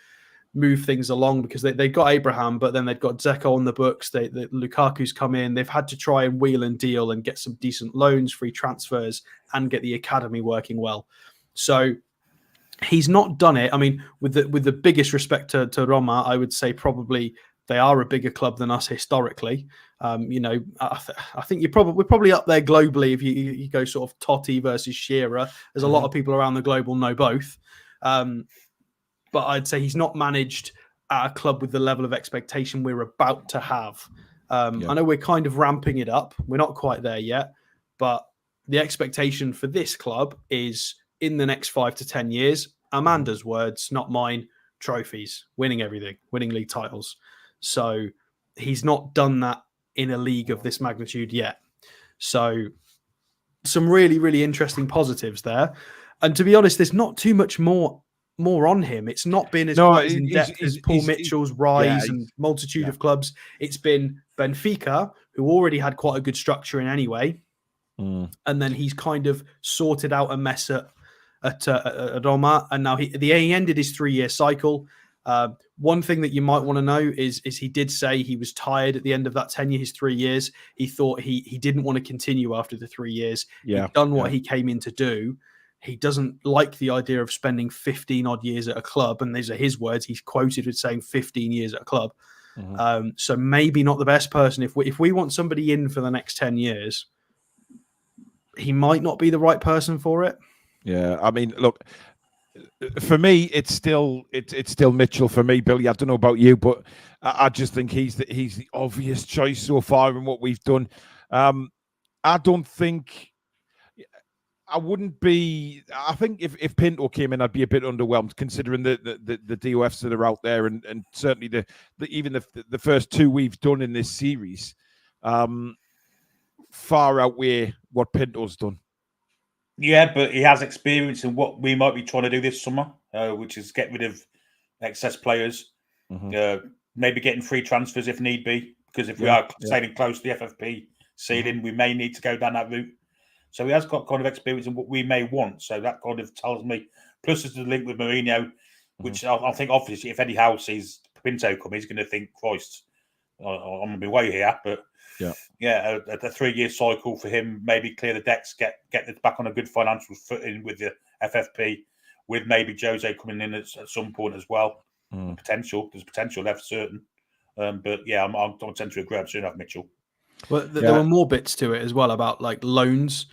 move things along because they got Abraham, but then they've got Dzeko on the books. Lukaku's come in. They've had to try and wheel and deal and get some decent loans, free transfers, and get the academy working well. So he's not done it. I mean, with the biggest respect to Roma, I would say probably they are a bigger club than us historically. I think we're probably up there globally if you go sort of Totti versus Shearer. There's a lot of people around the globe will know both. But I'd say he's not managed at a club with the level of expectation we're about to have. I know we're kind of ramping it up. We're not quite there yet, but the expectation for this club is in the next 5 to 10 years, Amanda's words, not mine, trophies, winning everything, winning league titles. So he's not done that in a league of this magnitude yet. So some really, really interesting positives there. And to be honest, there's not too much more on him. It's not been as in depth as Paul Mitchell's rise and multitude of clubs. It's been Benfica, who already had quite a good structure in anyway. And then he's kind of sorted out a mess at Roma. And now he ended his 3-year cycle. One thing that you might want to know is he did say he was tired at the end of that tenure, his 3 years. He thought he didn't want to continue after the 3 years. He'd done what he came in to do. He doesn't like the idea of spending 15 odd years at a club. And these are his words. He's quoted with saying 15 years at a club. So maybe not the best person. If we want somebody in for the next 10 years, he might not be the right person for it. Yeah. I mean, look, for me, it's still Mitchell for me, Billy. I don't know about you, but I just think he's the obvious choice so far in what we've done. I don't think I wouldn't be. I think if Pinto came in, I'd be a bit underwhelmed considering the DOFs that are out there, and certainly even the first 2 we've done in this series far outweigh what Pinto's done. Yeah, but he has experience in what we might be trying to do this summer, which is get rid of excess players, maybe getting free transfers if need be, because if we are sailing close to the FFP ceiling, we may need to go down that route. So he has got kind of experience in what we may want. So that kind of tells me. Plus, there's the link with Mourinho, which I think obviously if Eddie Howe sees Pinto come, he's going to think, Christ, I'm on my way here. But a 3-year cycle for him, maybe clear the decks, get it back on a good financial footing with the FFP, with maybe Jose coming in at some point as well. There's potential left certain. But yeah, I'm tend to agree. I'm soon enough, Mitchell. Well, there were more bits to it as well about like loans.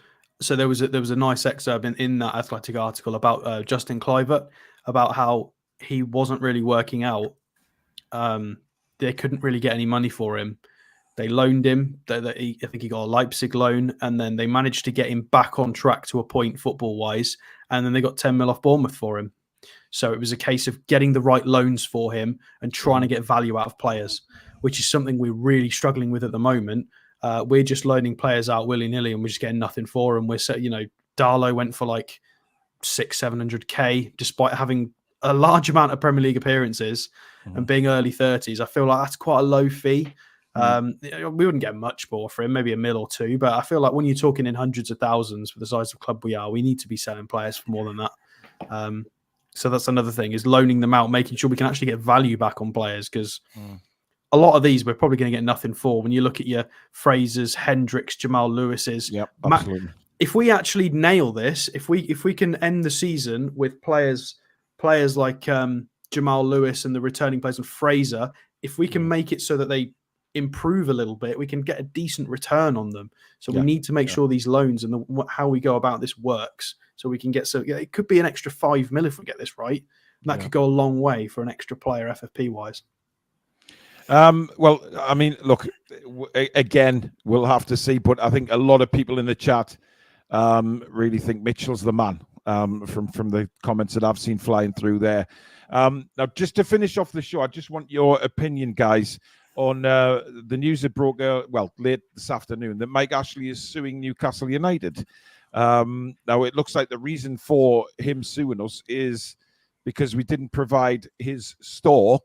So there was a nice excerpt in that Athletic article about Justin Kluivert, about how he wasn't really working out. They couldn't really get any money for him. They loaned him. I think he got a Leipzig loan, and then they managed to get him back on track to a point football-wise, and then they got 10 mil off Bournemouth for him. So it was a case of getting the right loans for him and trying to get value out of players, which is something we're really struggling with at the moment. We're just loaning players out willy-nilly and we're just getting nothing for them. Darlow went for like 600-700k despite having a large amount of Premier League appearances and being early 30s. I feel like that's quite a low fee. We wouldn't get much more for him, maybe a mil or two, but I feel like when you're talking in hundreds of thousands for the size of club we are, we need to be selling players for more than that. So that's another thing, is loaning them out, making sure we can actually get value back on players, because a lot of these we're probably going to get nothing for. When you look at your Frasers, Hendricks, Jamal Lewis's, absolutely. If we actually nail this, if we can end the season with players like Jamal Lewis and the returning players and Fraser, if we can make it so that they improve a little bit, we can get a decent return on them. So we need to make sure these loans and how we go about this works, so we can get it could be an extra 5 mil if we get this right. And that could go a long way for an extra player FFP wise. Well, I mean, look, again, we'll have to see, but I think a lot of people in the chat really think Mitchell's the man, from the comments that I've seen flying through there. Now, just to finish off the show, I just want your opinion, guys, on the news that broke late this afternoon that Mike Ashley is suing Newcastle United. Now, it looks like the reason for him suing us is because we didn't provide his store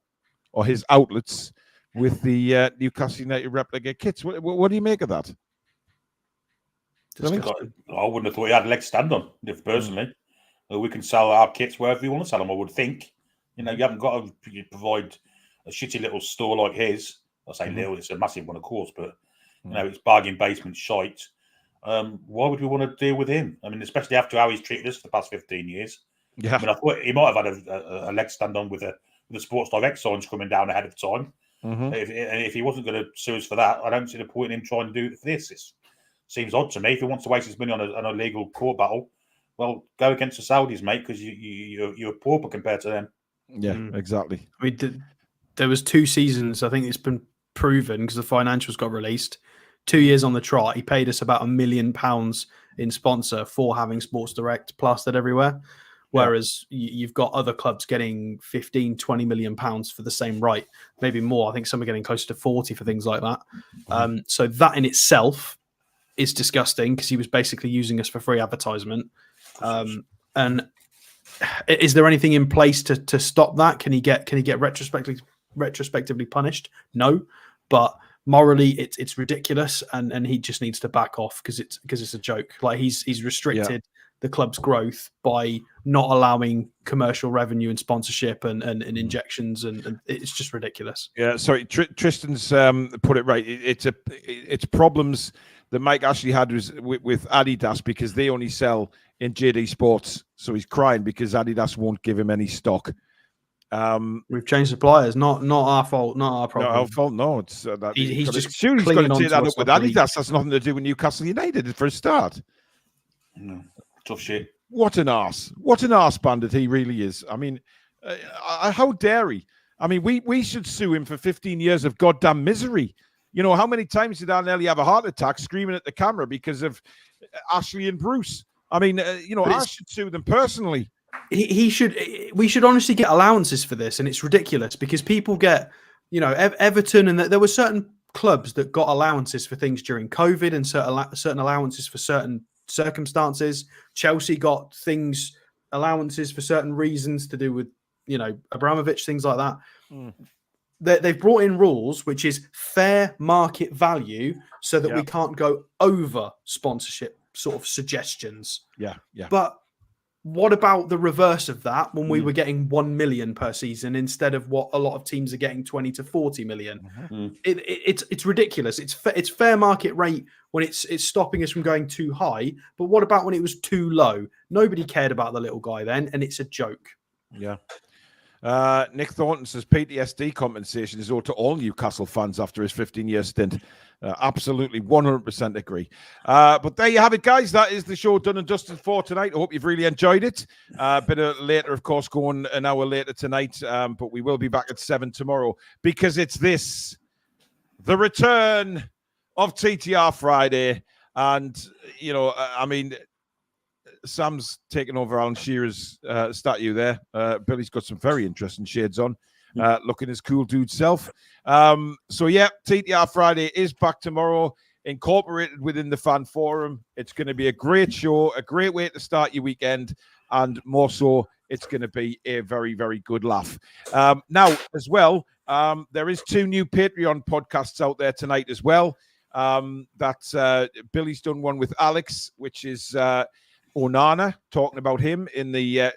or his outlets with the Newcastle United replica kits. What do you make of that? I wouldn't have thought he had a leg to stand on, if personally. We can sell our kits wherever we want to sell them, I would think. You haven't got to provide a shitty little store like his. I say little, it's a massive one, of course, but it's bargain basement shite. Why would we want to deal with him? I mean, especially after how he's treated us for the past 15 years. Yeah. I mean, I thought he might have had a leg stand on with the Sports Direct signs coming down ahead of time. If he wasn't going to sue us for that, I don't see the point in him trying to do it for this. It seems odd to me. If he wants to waste his money on a legal court battle, well, go against the Saudis, mate, because you're a pauper compared to them. Yeah, exactly. I mean, there was 2 seasons. I think it's been proven because the financials got released. 2 years on the trot, he paid us about £1 million in sponsor for having Sports Direct plastered everywhere. Whereas you've got other clubs getting 15, 20 million pounds for the same right, maybe more. I think some are getting close to 40 for things like that. So that in itself is disgusting because he was basically using us for free advertisement. And is there anything in place to stop that? Can he get retrospectively punished? No, but morally it's ridiculous, and he just needs to back off because it's a joke. Like he's restricted the club's growth by not allowing commercial revenue and sponsorship and injections, and it's just ridiculous. Yeah, sorry, Tristan's put it right. It's problems that Mike Ashley had with Adidas because they only sell in JD Sports, so he's crying because Adidas won't give him any stock. We've changed suppliers, not our fault, not our problem. Not our fault. No, it's he's just sure he's got to take that up with Adidas. That's nothing to do with Newcastle United for a start. No, tough shit. What an arse! What an arse bandit he really is. I mean, how dare he? I mean, we should sue him for 15 years of goddamn misery. You know, how many times did Nelly have a heart attack screaming at the camera because of Ashley and Bruce? I mean, I should sue them personally. We should honestly get allowances for this, and it's ridiculous because people get, Everton, and there were certain clubs that got allowances for things during COVID and certain allowances for certain circumstances. Chelsea got allowances for certain reasons to do with, Abramovich, things like that. They've brought in rules which is fair market value so that we can't go over sponsorship sort of suggestions. Yeah. But what about the reverse of that when we were getting 1 million per season instead of what a lot of teams are getting 20 to 40 million? It's ridiculous. It's fair market rate when it's stopping us from going too high. But what about when it was too low? Nobody cared about the little guy then, and it's a joke. Yeah. Nick Thornton says PTSD compensation is owed to all Newcastle fans after his 15-year stint. Absolutely, 100% agree. But there you have it, guys. That is the show done and dusted for tonight. I hope you've really enjoyed it. A bit later, of course, going an hour later tonight. But we will be back at 7 tomorrow because it's the return of TTR Friday. And, Sam's taken over Alan Shearer's statue there. Billy's got some very interesting shades on, looking his cool dude self. TTR Friday is back tomorrow, incorporated within the fan forum. It's going to be a great show, a great way to start your weekend, and more so, it's going to be a very, very good laugh. Now, as well, there is 2 new Patreon podcasts out there tonight as well. Billy's done one with Alex, which is Onana, talking about him in the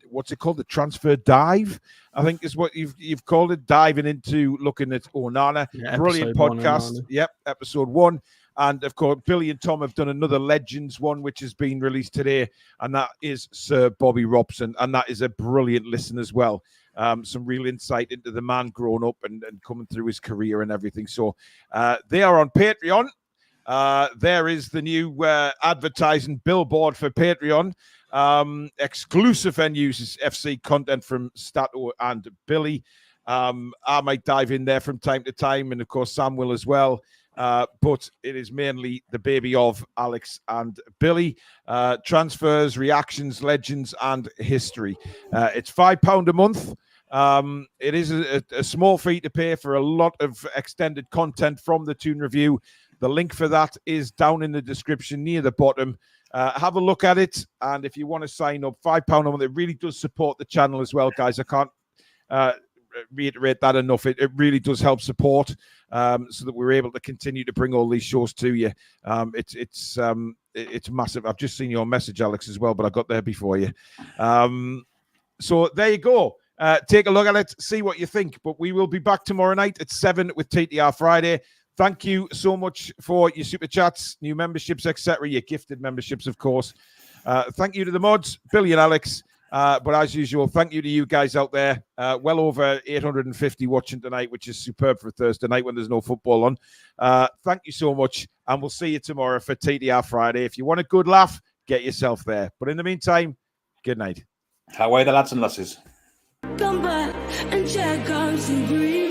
what's it called, the transfer dive, I think is what you've called it, diving into looking at Onana. Brilliant podcast. Yep, episode 1. And of course, Billy and Tom have done another Legends one, which has been released today, and that is Sir Bobby Robson, and that is a brilliant listen as well. Some real insight into the man growing up and coming through his career and everything. So they are on Patreon. There is the new advertising billboard for Patreon. Exclusive NUFC content from Stato and Billy. I might dive in there from time to time, and of course Sam will as well. But it is mainly the baby of Alex and Billy. Transfers, reactions, legends, and history. It's £5 a month. It is a small fee to pay for a lot of extended content from the Toon Review. The link for that is down in the description near the bottom. Have a look at it. And if you want to sign up, £5 a month, it really does support the channel as well, guys. I can't reiterate that enough. It really does help support so that we're able to continue to bring all these shows to you. It's massive. I've just seen your message, Alex, as well, but I got there before you. So there you go. Take a look at it. See what you think. But we will be back tomorrow night at 7 with TTR Friday. Thank you so much for your super chats, new memberships, etc. Your gifted memberships, of course. Thank you to the mods, Billy and Alex. But as usual, thank you to you guys out there. Well over 850 watching tonight, which is superb for Thursday night when there's no football on. Thank you so much. And we'll see you tomorrow for TTR Friday. If you want a good laugh, get yourself there. But in the meantime, good night. How are the lads and lasses? Come back and check out some green.